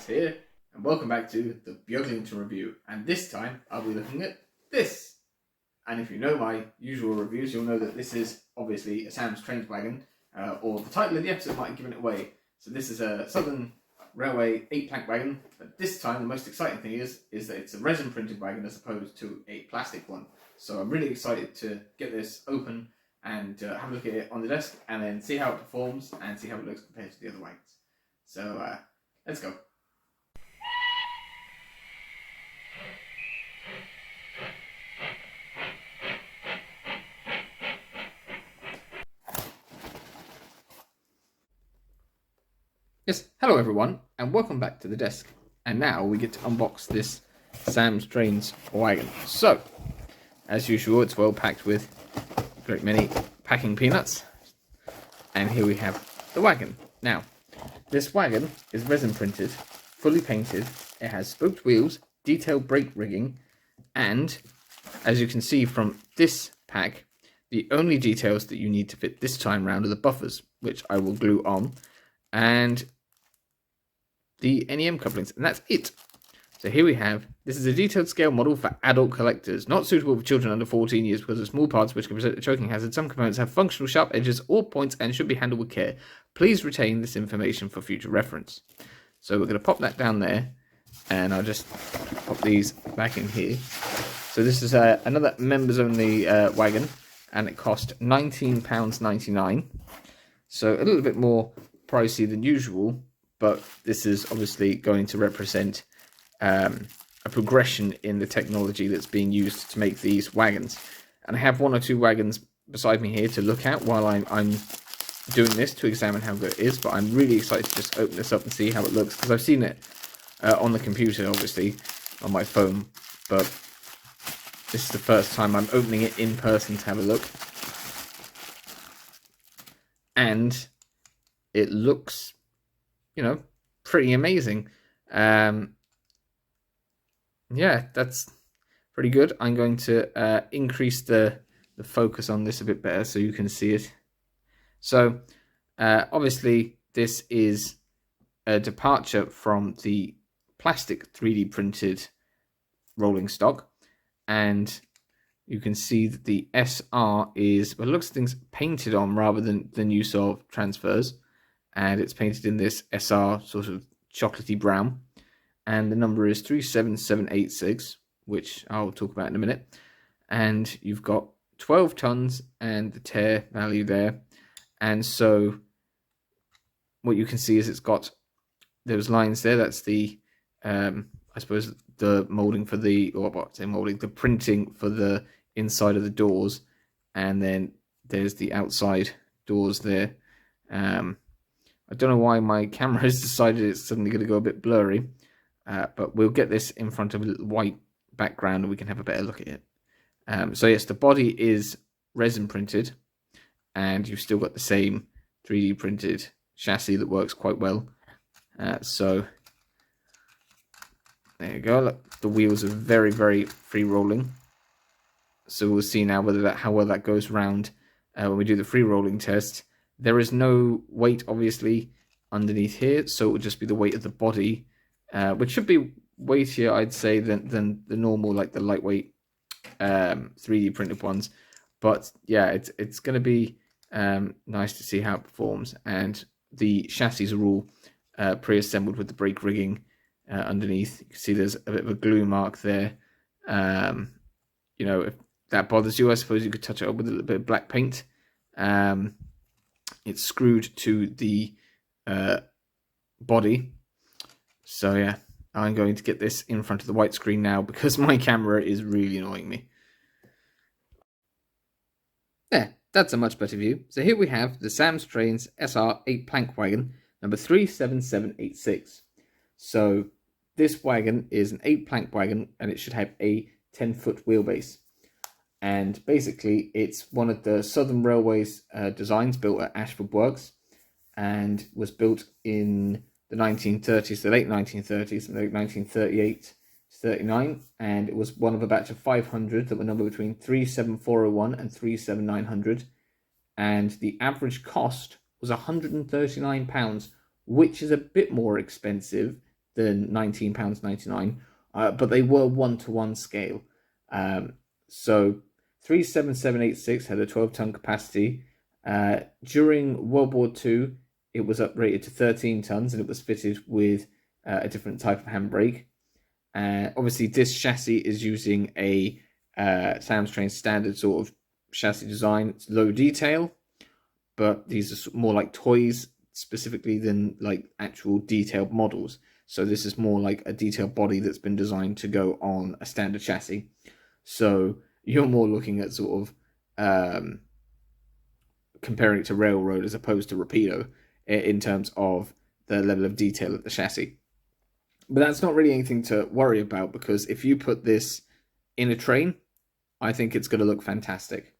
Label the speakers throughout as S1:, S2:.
S1: Alex here, and welcome back to the Beaglington review. And this time I'll be looking at this. And if you know my usual reviews, you'll know that this is obviously a Sam's Trains wagon, or the title of the episode might have given it away. So this is a Southern Railway 8-plank wagon, but this time the most exciting thing is that it's a resin printed wagon as opposed to a plastic one. So I'm really excited to get this open and have a look at it on the desk, and then see how it performs and see how it looks compared to the other wagons. So let's go. Yes, hello everyone, and welcome back to the desk. And now we get to unbox this Sam's Trains wagon. So, as usual, it's well packed with a great many packing peanuts. And here we have the wagon. Now, this wagon is resin printed, fully painted. It has spoked wheels, detailed brake rigging, and as you can see from this pack, the only details that you need to fit this time round are the buffers, which I will glue on, and the NEM couplings, and that's it. So here we have, this is a detailed scale model for adult collectors, not suitable for children under 14 years because of small parts which can present a choking hazard. Some components have functional sharp edges or points and should be handled with care. Please retain this information for future reference. So we're going to pop that down there, and I'll just pop these back in here. So this is another members only wagon, and it cost £19.99. So a little bit more pricey than usual, but this is obviously going to represent a progression in the technology that's being used to make these wagons. And I have one or two wagons beside me here to look at while I'm doing this, to examine how good it is. But I'm really excited to just open this up and see how it looks, because I've seen it on the computer, obviously on my phone, but this is the first time I'm opening it in person to have a look. And it looks, you know, pretty amazing. Yeah, that's pretty good. I'm going to increase the focus on this a bit better so you can see it. So obviously this is a departure from the plastic 3D printed rolling stock, and you can see that the SR is, well, it looks things painted on rather than use of transfers, and it's painted in this SR sort of chocolatey brown. And the number is 37786, which I'll talk about in a minute. And you've got 12 tons and the tear value there. And so what you can see is it's got those lines there. That's the, I suppose, the molding for the, or what say molding, the printing for the inside of the doors. And then there's the outside doors there. I don't know why my camera has decided it's suddenly going to go a bit blurry. But we'll get this in front of a little white background and we can have a better look at it. So yes, the body is resin printed, and you've still got the same 3D printed chassis that works quite well. So there you go. Look, the wheels are very, very free rolling. So we'll see now whether how well that goes round when we do the free rolling test. There is no weight obviously underneath here, so it would just be the weight of the body. Which should be weightier, I'd say, than the normal, like the lightweight 3D printed ones. But yeah, it's going to be nice to see how it performs. And the chassis are all pre-assembled with the brake rigging underneath. You can see there's a bit of a glue mark there. You know, if that bothers you, I suppose you could touch it up with a little bit of black paint. It's screwed to the body. So yeah, I'm going to get this in front of the white screen now because my camera is really annoying me. There, that's a much better view. So here we have the Sam's Trains SR 8-plank wagon, number 37786. So this wagon is an 8-plank wagon, and it should have a 10-foot wheelbase. And basically, it's one of the Southern Railway's designs built at Ashford Works, and was built in the 1930s, the late 1930s, from late 1938 to 39, and it was one of a batch of 500 that were numbered between 37401 and 37900, and the average cost was £139, which is a bit more expensive than £19.99, but they were 1-to-1 scale. So 37786 had a 12-ton capacity. During World War II, it was uprated to 13 tons, and it was fitted with a different type of handbrake. Obviously, this chassis is using a Sam's Train standard sort of chassis design. It's low detail, but these are more like toys specifically than like actual detailed models. So this is more like a detailed body that's been designed to go on a standard chassis. So you're more looking at sort of comparing it to railroad as opposed to rapido in terms of the level of detail of the chassis. But that's not really anything to worry about, because if you put this in a train, I think it's going to look fantastic.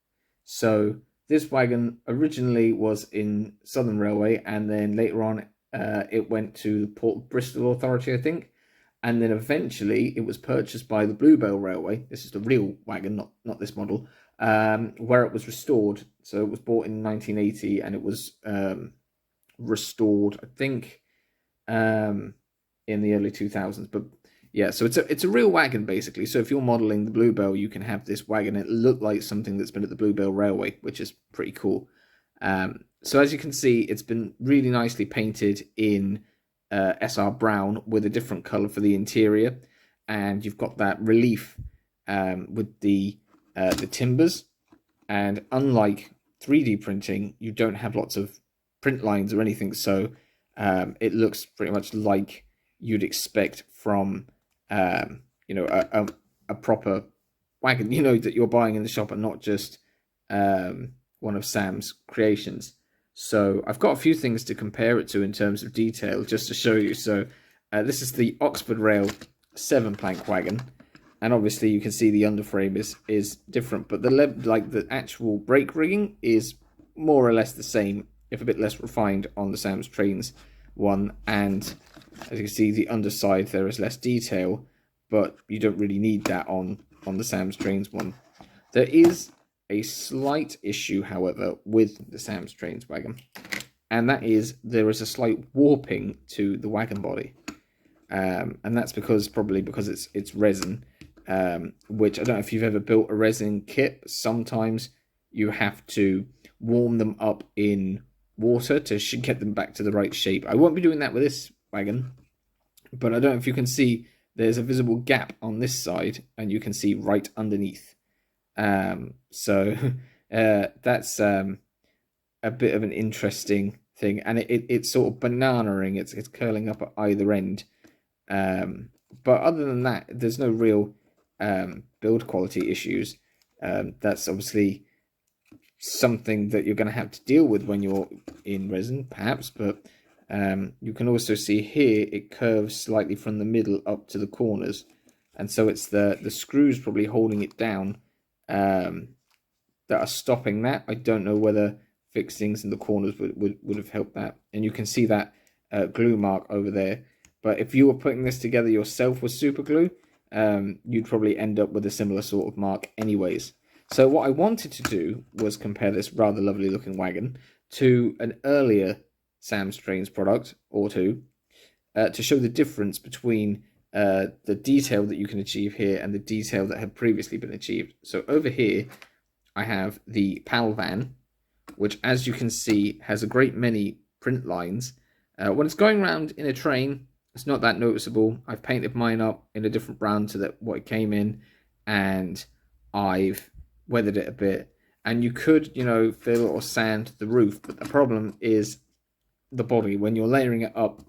S1: So this wagon originally was in Southern Railway, and then later on it went to the Port of Bristol Authority, I think. And then eventually it was purchased by the Bluebell Railway. This is the real wagon, not this model, where it was restored. So it was bought in 1980, and it was restored, I think, in the early 2000s. But yeah, so it's a real wagon basically. So if you're modeling the Bluebell, you can have this wagon. It looked like something that's been at the Bluebell Railway, which is pretty cool. So as you can see, it's been really nicely painted in SR brown with a different color for the interior, and you've got that relief with the timbers. And unlike 3D printing, you don't have lots of print lines or anything, so it looks pretty much like you'd expect from a proper wagon, that you're buying in the shop, and not just one of Sam's creations. So I've got a few things to compare it to in terms of detail, just to show you. So this is the Oxford Rail 7-plank wagon, and obviously you can see the underframe is different, but the actual brake rigging is more or less the same, if a bit less refined on the Sam's Trains one. And as you can see, the underside there is less detail, but you don't really need that on the Sam's Trains one. There is a slight issue, however, with the Sam's Trains wagon, and that is there is a slight warping to the wagon body, and that's probably because it's resin, which I don't know if you've ever built a resin kit. Sometimes you have to warm them up in water to get them back to the right shape. I won't be doing that with this wagon, but I don't know if you can see there's a visible gap on this side, and you can see right underneath. So that's a bit of an interesting thing, and it's sort of banana-ing. It's curling up at either end. But other than that, there's no real build quality issues. That's obviously something that you're going to have to deal with when you're in resin, perhaps, but you can also see here it curves slightly from the middle up to the corners, and so it's the screws probably holding it down that are stopping that. I don't know whether fixings in the corners would have helped that, and you can see that glue mark over there. But if you were putting this together yourself with super glue, you'd probably end up with a similar sort of mark anyways. So what I wanted to do was compare this rather lovely looking wagon to an earlier Sam's Trains product or two, to show the difference between the detail that you can achieve here and the detail that had previously been achieved. So over here I have the PAL van, which, as you can see, has a great many print lines. When it's going around in a train, it's not that noticeable. I've painted mine up in a different brown to what it came in, and I've weathered it a bit. And you could, fill or sand the roof, but the problem is the body. When you're layering it up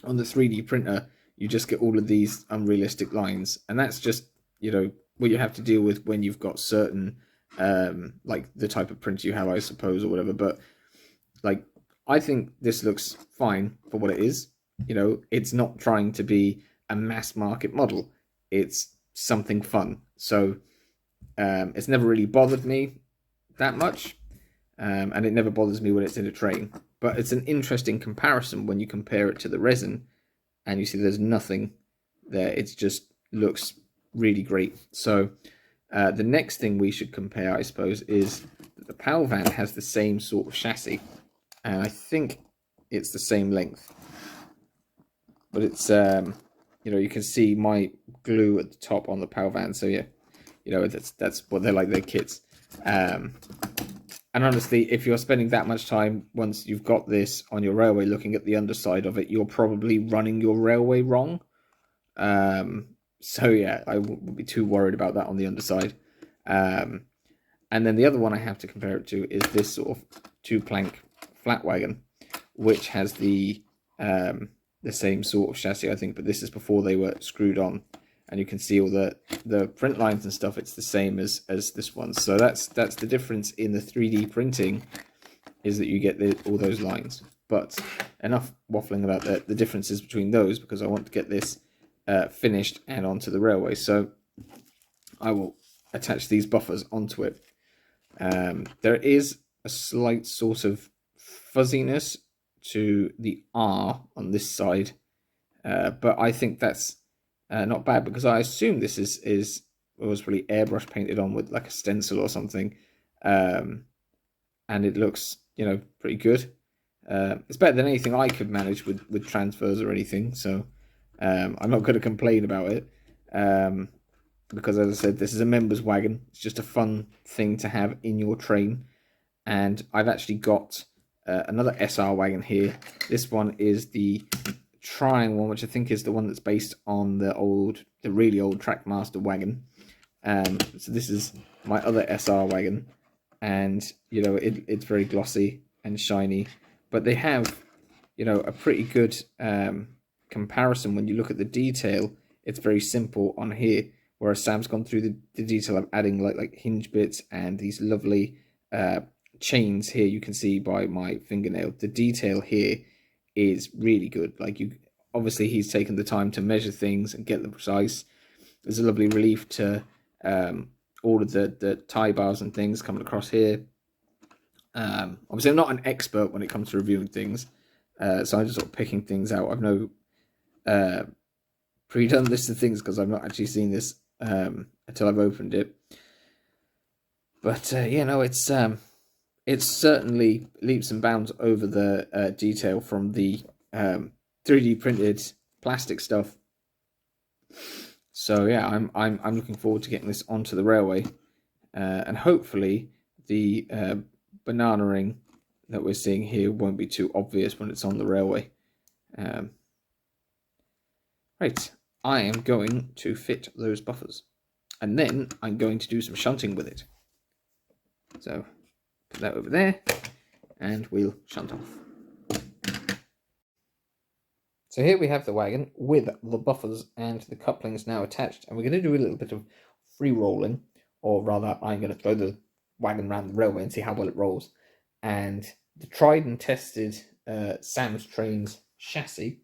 S1: on the 3D printer, you just get all of these unrealistic lines, and that's just, what you have to deal with when you've got certain, like the type of printer you have, I suppose, or whatever. But like, I think this looks fine for what it is. It's not trying to be a mass market model. It's something fun. So it's never really bothered me that much, and it never bothers me when it's in a train. But it's an interesting comparison when you compare it to the resin, and you see there's nothing there. It just looks really great. So the next thing we should compare, I suppose, is that the PAL van has the same sort of chassis, and I think it's the same length. but it's you know, you can see my glue at the top on the power van. So yeah, you know, that's what they're like, their kits. And honestly, if you're spending that much time once you've got this on your railway looking at the underside of it, you're probably running your railway wrong. So yeah, I wouldn't be too worried about that on the underside. And then the other one I have to compare it to is this sort of 2-plank flat wagon, which has the same sort of chassis, I think, but this is before they were screwed on. And you can see all the print lines and stuff. It's the same as this one. So that's the difference in the 3D printing, is that you get all those lines. But enough waffling about the differences between those, because I want to get this finished and onto the railway. So I will attach these buffers onto it. There is a slight sort of fuzziness to the R on this side, but I think that's not bad, because I assume this was probably airbrush painted on with like a stencil or something, and it looks, you know, pretty good. It's better than anything I could manage with transfers or anything, so I'm not going to complain about it, because as I said, this is a members wagon. It's just a fun thing to have in your train. And I've actually got another SR wagon here. This one is the Triangle one, which I think is the one that's based on the really old Trackmaster wagon. So this is my other SR wagon, and you know, it's very glossy and shiny, but they have, you know, a pretty good comparison. When you look at the detail, it's very simple on here, whereas Sam's gone through the detail of adding like hinge bits and these lovely chains here. You can see by my fingernail, the detail here is really good. Like, obviously he's taken the time to measure things and get them precise. There's a lovely relief to all of the tie bars and things coming across here. Obviously I'm not an expert when it comes to reviewing things, so I'm just sort of picking things out. I've no pre-done list of things, because I've not actually seen this until I've opened it. But you know, it's certainly leaps and bounds over the detail from the 3D printed plastic stuff. So yeah, I'm looking forward to getting this onto the railway, and hopefully the banana ring that we're seeing here won't be too obvious when it's on the railway. Right, I am going to fit those buffers, and then I'm going to do some shunting with it. So put that over there, and we'll shunt off. So here we have the wagon with the buffers and the couplings now attached, and we're going to do a little bit of free rolling, or rather I'm going to throw the wagon around the railway and see how well it rolls. And the tried and tested Sam's Trains chassis,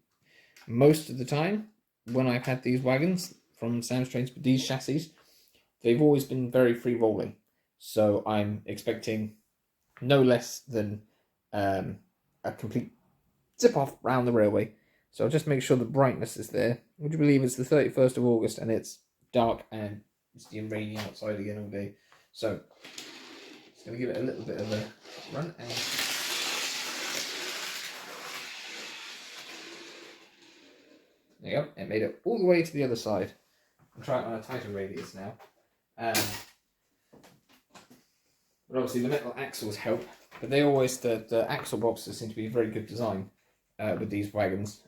S1: most of the time when I've had these wagons from Sam's Trains with these chassis, they've always been very free rolling. So I'm expecting no less than a complete zip off round the railway. So I'll just make sure the brightness is there. Would you believe it's the 31st of August and it's dark and it's been raining outside again all day. So just going to give it a little bit of a run. And there you go. It made it all the way to the other side. I'll try it on a tighter radius now. But obviously the metal axles help. But they always, the axle boxes seem to be a very good design with these wagons.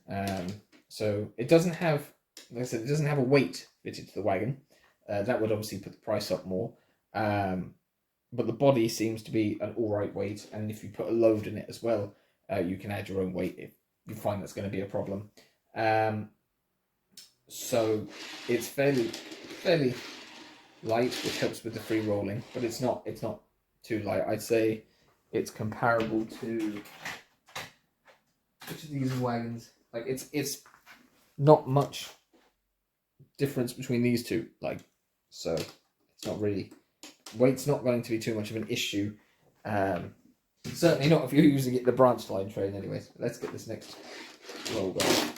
S1: So it doesn't have, like I said, it doesn't have a weight fitted to the wagon. That would obviously put the price up more. But the body seems to be an alright weight, and if you put a load in it as well, you can add your own weight if you find that's going to be a problem. So it's fairly light, which helps with the free rolling, but it's not too light. I'd say it's comparable to which of these wagons. Like it's not much difference between these two. Like, so it's not really, weight's not going to be too much of an issue. Certainly not if you're using it the branch line train. Anyways, let's get this next roll going.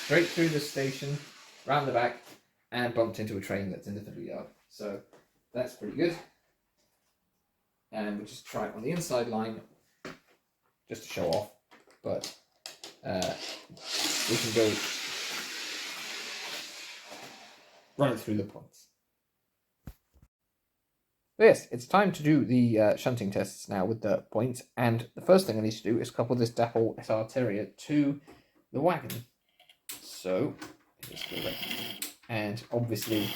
S1: Straight through the station, round the back, and bumped into a train that's in the fiddle yard. So that's pretty good. And we'll just try it on the inside line, just to show off. but we can go right through the points. So yes, it's time to do the shunting tests now with the points, and the first thing I need to do is couple this Dapple SR Terrier to the wagon. So, let's go back. And obviously,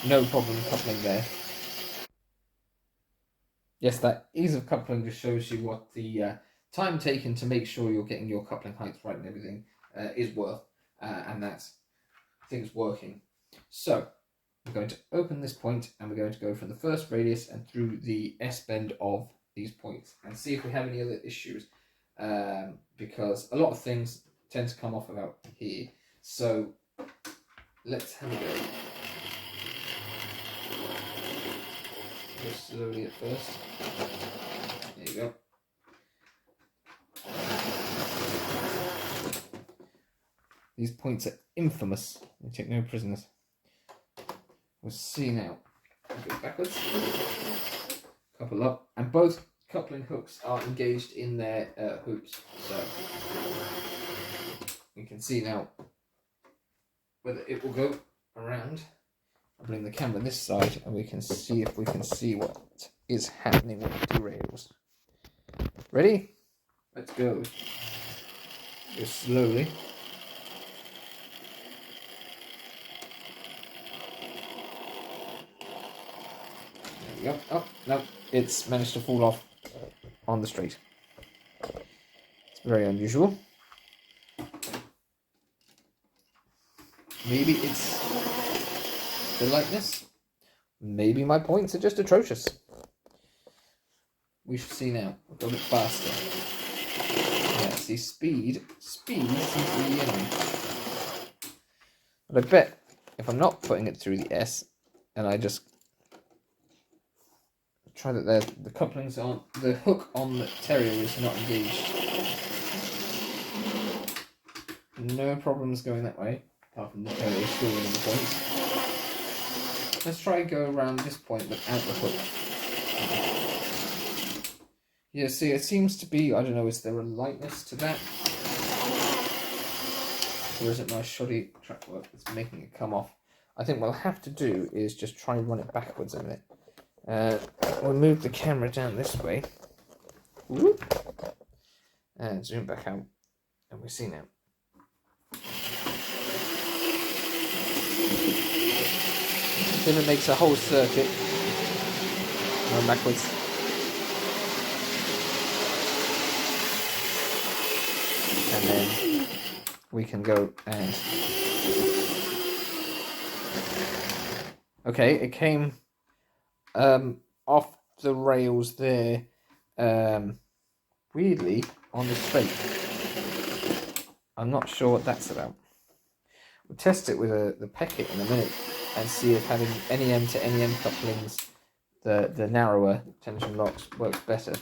S1: no problem coupling there. Yes, that ease of coupling just shows you what the time taken to make sure you're getting your coupling heights right and everything is worth, and that thing's working. So, we're going to open this point and we're going to go from the first radius and through the S-bend of these points and see if we have any other issues, because a lot of things tend to come off about here. So let's have a go. Go slowly at first. There you go. These points are infamous. We take no prisoners. We'll see now. Go backwards. Couple up, and both coupling hooks are engaged in their hoops. So we can see now whether it will go around. I'll bring the camera this side, and we can see if we can see what is happening with the derails. Ready? Let's go. Go slowly. Yep. Oh, no, it's managed to fall off on the straight. It's very unusual. Maybe it's the lightness. Maybe my points are just atrocious. We shall see now. We'll go a bit faster. Yeah, see, speed seems to be the enemy. But I bet if I'm not putting it through the S, and I just try that the couplings aren't, the hook on the Terrier is not engaged. No problems going that way, apart from the Terrier still winning the points. Let's try and go around this point without the hook. Yeah, see, it seems to be, I don't know, is there a lightness to that? Or is it my shoddy track work that's making it come off? I think what I'll have to do is just try and run it backwards a minute. We'll move the camera down this way. Whoop. And zoom back out. And we see now. Then it makes a whole circuit. Run backwards. And then we can go and... Okay, it came off the rails there, weirdly, on the straight. I'm not sure what that's about. We'll test it with the Peckett in a minute and see if having NEM to NEM couplings, the narrower tension locks, works better.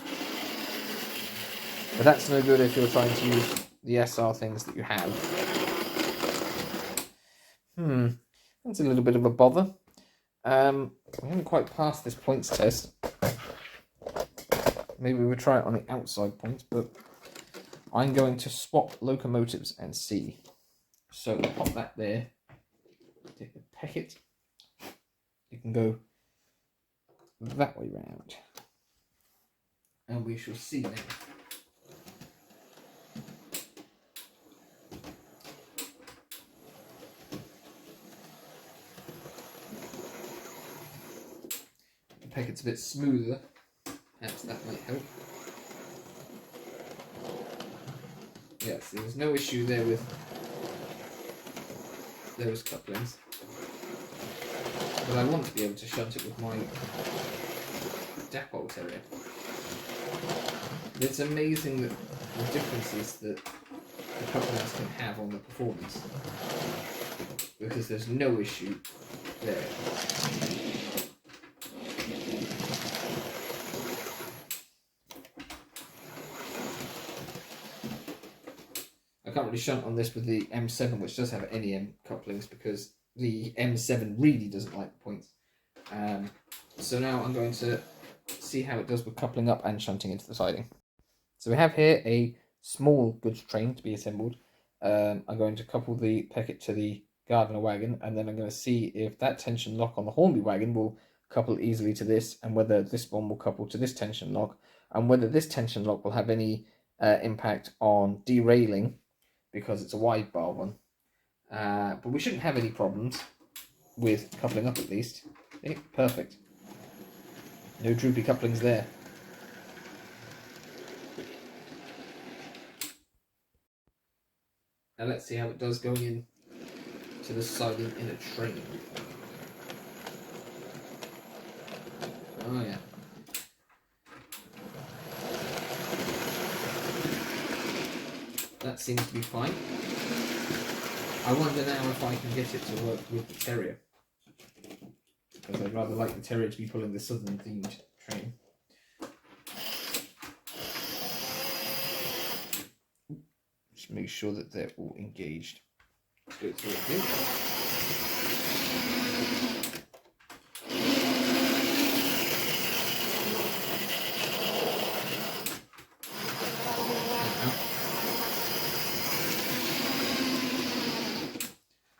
S1: But that's no good if you're trying to use the SR things that you have. That's a little bit of a bother. We haven't quite passed this points test. Maybe we'll try it on the outside points, but I'm going to swap locomotives and see. So we'll pop that there. Take the Peckett. You can go that way round. And we shall see now. Peckett's a bit smoother, perhaps that might help. Yes, there's no issue there with those couplings, but I want to be able to shunt it with my Dapple Terrier. It's amazing that the differences that the couplings can have on the performance, because there's no issue there. I can't really shunt on this with the M7, which does have NEM couplings, because the M7 really doesn't like the points. So now I'm going to see how it does with coupling up and shunting into the siding. So we have here a small goods train to be assembled. I'm going to couple the packet to the Gardner wagon, and then I'm going to see if that tension lock on the Hornby wagon will couple easily to this, and whether this one will couple to this tension lock, and whether this tension lock will have any impact on derailing, because it's a wide bar one. But we shouldn't have any problems with coupling up at least. Okay, perfect. No droopy couplings there. Now let's see how it does going in to the siding in a train. Oh yeah. That seems to be fine. I wonder now if I can get it to work with the Terrier, because I'd rather like the Terrier to be pulling the southern themed train. Just make sure that they're all engaged. Go through it again.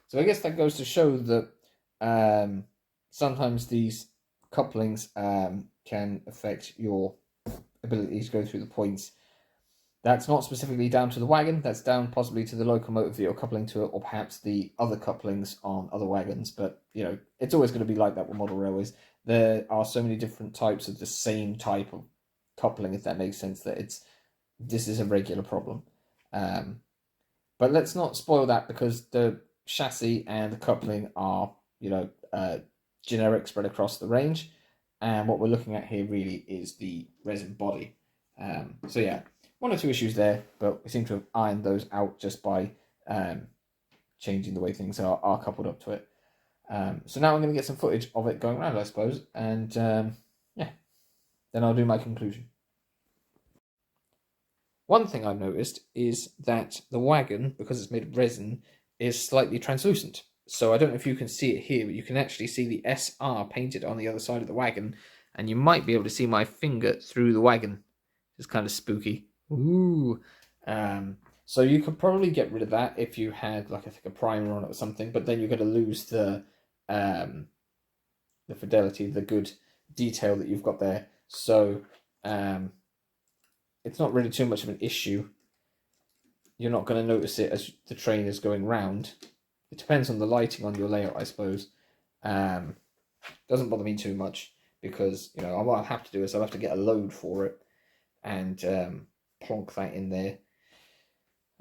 S1: So I guess that goes to show that sometimes these couplings can affect your ability to go through the points. That's not specifically down to the wagon, that's down possibly to the locomotive that you're coupling to it, or perhaps the other couplings on other wagons. But, you know, it's always going to be like that with model railways. There are so many different types of the same type of coupling, if that makes sense, that this is a regular problem. But let's not spoil that, because the chassis and the coupling are, you know, generic, spread across the range. And what we're looking at here really is the resin body. So yeah, one or two issues there, but we seem to have ironed those out just by changing the way things are coupled up to it. So now I'm going to get some footage of it going around, I suppose, and yeah, then I'll do my conclusion. One thing I've noticed is that the wagon, because it's made of resin, is slightly translucent. So I don't know if you can see it here, but you can actually see the SR painted on the other side of the wagon, and you might be able to see my finger through the wagon. It's kind of spooky. Ooh. So you could probably get rid of that if you had like a primer on it or something, but then you're going to lose the fidelity, the good detail that you've got there. So it's not really too much of an issue. You're not going to notice it as the train is going round. It depends on the lighting on your layout, I suppose. Doesn't bother me too much, because, you know, what I'll have to do is I'll have to get a load for it and plonk that in there.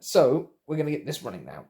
S1: So we're going to get this running now.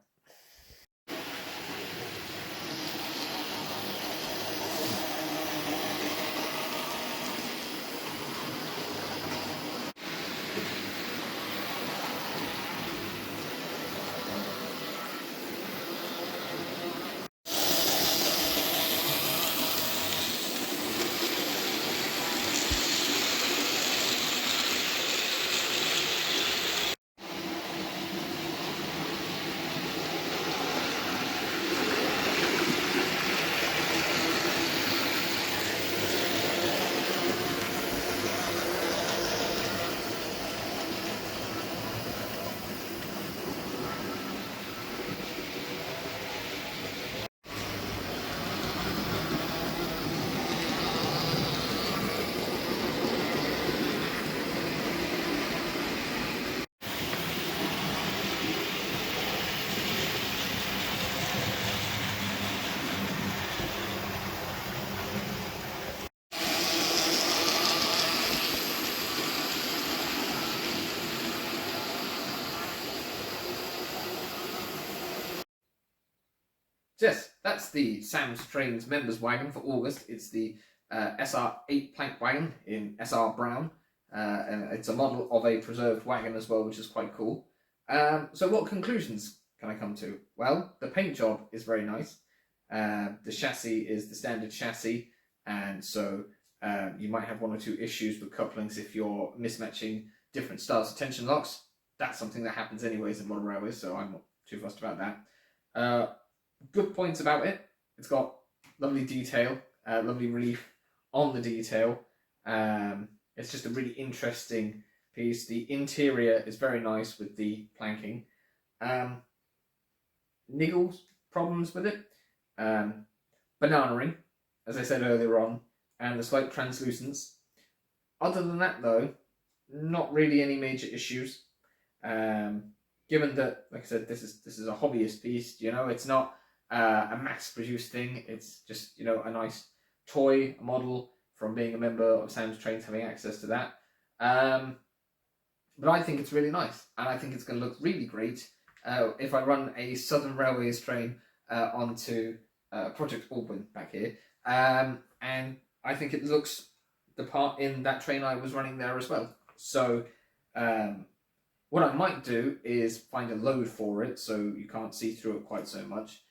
S1: Yes, that's the Sam's Trains members wagon for August. It's the SR8 plank wagon in SR Brown. And it's a model of a preserved wagon as well, which is quite cool. So what conclusions can I come to? Well, the paint job is very nice. The chassis is the standard chassis, and so you might have one or two issues with couplings if you're mismatching different styles of tension locks. That's something that happens anyways in modern railways, so I'm not too fussed about that. Good points about it. It's got lovely detail, lovely relief on the detail. It's just a really interesting piece. The interior is very nice with the planking. Niggles, problems with it. Banana ring, as I said earlier on, and the slight translucence. Other than that, though, not really any major issues. Given that, like I said, this is a hobbyist piece. You know, it's not a mass-produced thing. It's just, you know, a nice toy, a model from being a member of Sam's Trains, having access to that. But I think it's really nice, and I think it's going to look really great if I run a Southern Railways train onto Project Auburn back here. And I think it looks the part in that train I was running there as well. So what I might do is find a load for it so you can't see through it quite so much.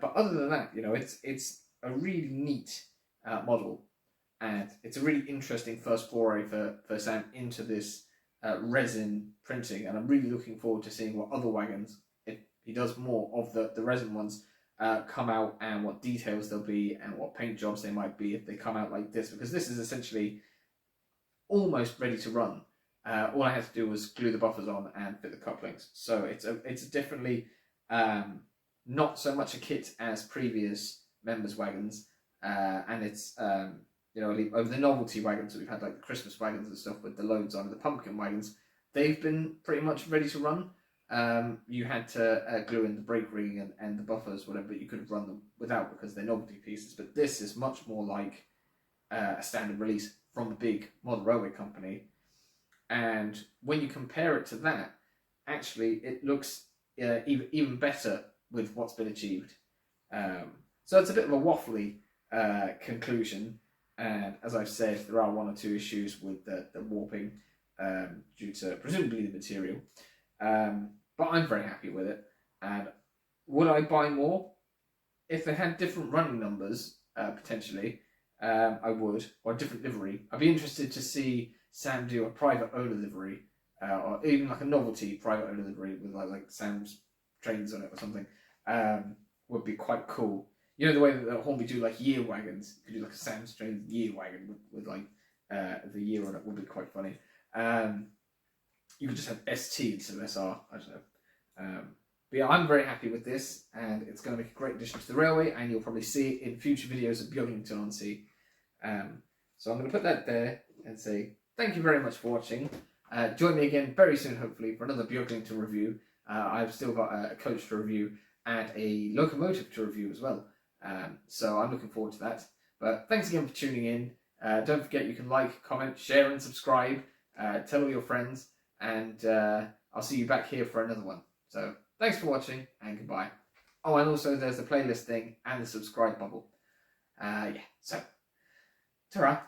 S1: But other than that, you know, it's a really neat model, and it's a really interesting first foray for Sam into this resin printing, and I'm really looking forward to seeing what other wagons, if he does more of the resin ones, come out, and what details there'll be, and what paint jobs they might be if they come out like this, because this is essentially almost ready to run. All I had to do was glue the buffers on and fit the couplings. So it's definitely not so much a kit as previous members' wagons, and it's you know, over the novelty wagons that we've had, like the Christmas wagons and stuff with the loads on, the pumpkin wagons, they've been pretty much ready to run. You had to glue in the brake ring and the buffers, whatever, but you could have run them without because they're novelty pieces. But this is much more like a standard release from a big model railway company. And when you compare it to that, actually it looks even better with what's been achieved. So it's a bit of a waffly conclusion. And as I've said, there are one or two issues with the warping due to presumably the material. But I'm very happy with it. And would I buy more? If they had different running numbers, potentially, I would, or a different livery. I'd be interested to see Sam do a private owner livery, or even like a novelty private owner livery with like Sam's Trains on it or something. Would be quite cool. You know, the way that Hornby do like year wagons, you could do like a Sam's Trains year wagon with like the year on it, would be quite funny. You could just have ST instead of SR, I don't know. But yeah, I'm very happy with this, and it's going to make a great addition to the railway, and you'll probably see it in future videos of Beaglington-On-Sea. So I'm going to put that there and say thank you very much for watching. Join me again very soon, hopefully, for another Beaglington review. I've still got a coach to review and a locomotive to review as well. So I'm looking forward to that. But thanks again for tuning in. Don't forget you can like, comment, share and subscribe. Tell all your friends, and I'll see you back here for another one. So thanks for watching, and goodbye. Oh, and also there's the playlist thing and the subscribe bubble. Yeah, so ta-ra.